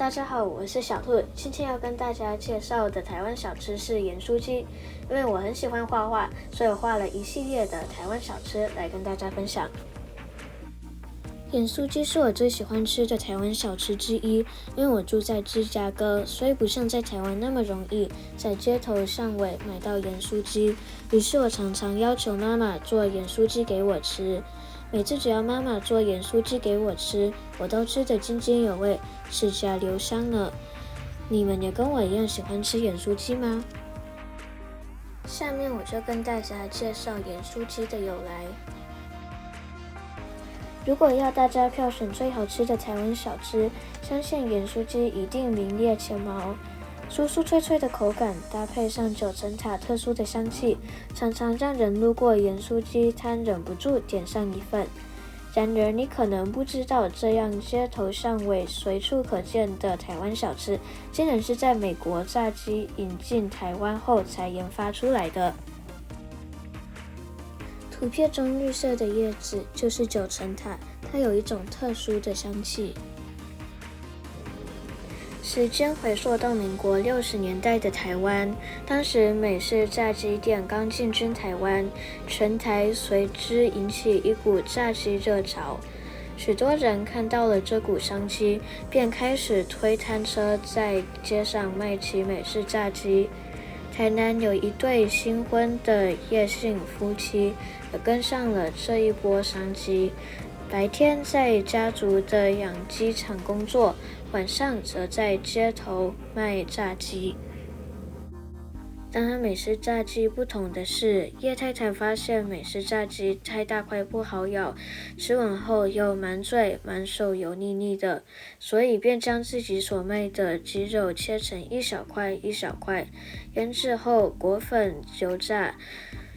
大家好，我是小兔。今天要跟大家介绍的台湾小吃是盐酥鸡。因为我很喜欢画画，所以我画了一系列的台湾小吃来跟大家分享。盐酥鸡是我最喜欢吃的台湾小吃之一，因为我住在芝加哥，所以不像在台湾那么容易在街头巷尾买到盐酥鸡。于是我常常要求妈妈做盐酥鸡给我吃。每次只要妈妈做盐酥鸡给我吃，我都吃得津津有味，齿颊留香呢。你们也跟我一样喜欢吃盐酥鸡吗？下面我就跟大家介绍盐酥鸡的由来。如果要大家票选最好吃的台湾小吃，相信盐酥鸡一定名列前茅。酥酥脆脆的口感，搭配上九层塔特殊的香气，常常让人路过盐酥鸡摊忍不住点上一份。然而，你可能不知道，这样街头巷尾随处可见的台湾小吃，竟然是在美国炸鸡引进台湾后才研发出来的。图片中绿色的叶子就是九层塔，它有一种特殊的香气。时间回溯到民国60年代的台湾，当时美式炸鸡店刚进军台湾，全台随之引起一股炸鸡热潮。许多人看到了这股商机，便开始推摊车在街上卖起美式炸鸡。台南有一对新婚的叶姓夫妻，也跟上了这一波商机。白天在家族的养鸡场工作，晚上则在街头卖炸鸡。当然，美式炸鸡不同的是，叶太太发现美式炸鸡太大块不好咬，吃完后又满嘴满手油腻腻的，所以便将自己所卖的鸡肉切成一小块一小块，腌制后裹粉油炸，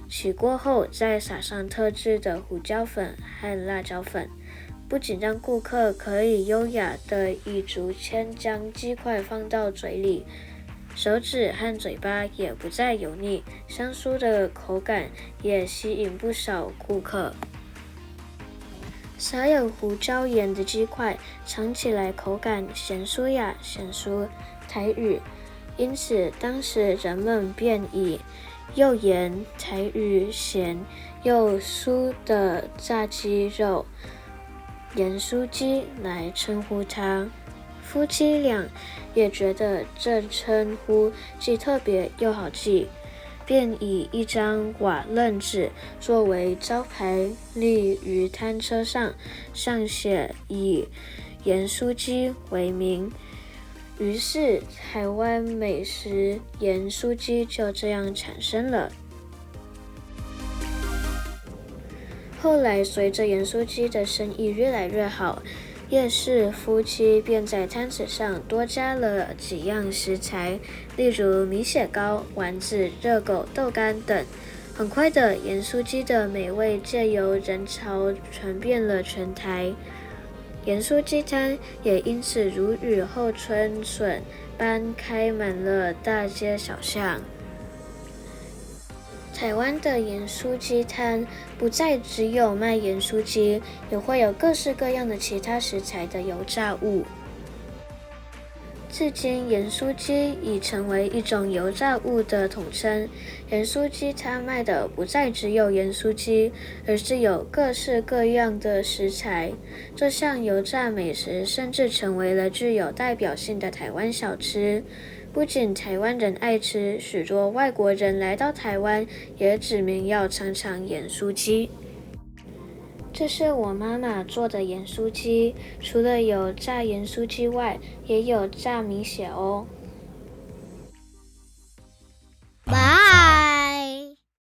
起锅后再撒上特制的胡椒粉和辣椒粉。不仅让顾客可以优雅地以竹签将鸡块放到嘴里，手指和嘴巴也不再油腻，香酥的口感也吸引不少顾客。撒有胡椒盐的鸡块，尝起来口感咸酥呀，咸酥台语，因此当时人们便以又盐台语咸又酥的炸鸡肉盐酥鸡来称呼它。夫妻俩也觉得这称呼既特别又好记，便以一张瓦楞纸作为招牌立于摊车上，上写以盐酥鸡为名。于是台湾美食盐酥鸡就这样产生了。后来随着盐酥鸡的生意越来越好，叶氏夫妻便在摊子上多加了几样食材，例如米血糕、丸子、热狗、豆干等。很快的，盐酥鸡的美味借由人潮传遍了全台，盐酥鸡摊也因此如雨后春笋般开满了大街小巷。台湾的盐酥鸡摊不再只有卖盐酥鸡，也会有各式各样的其他食材的油炸物。至今，盐酥鸡已成为一种油炸物的统称。盐酥鸡摊卖的不再只有盐酥鸡，而是有各式各样的食材。这项油炸美食甚至成为了具有代表性的台湾小吃。不仅台湾人爱吃，许多外国人来到台湾也指明要尝尝盐酥鸡。这是我妈妈做的盐酥鸡，除了有炸盐酥鸡外，也有炸米血哦。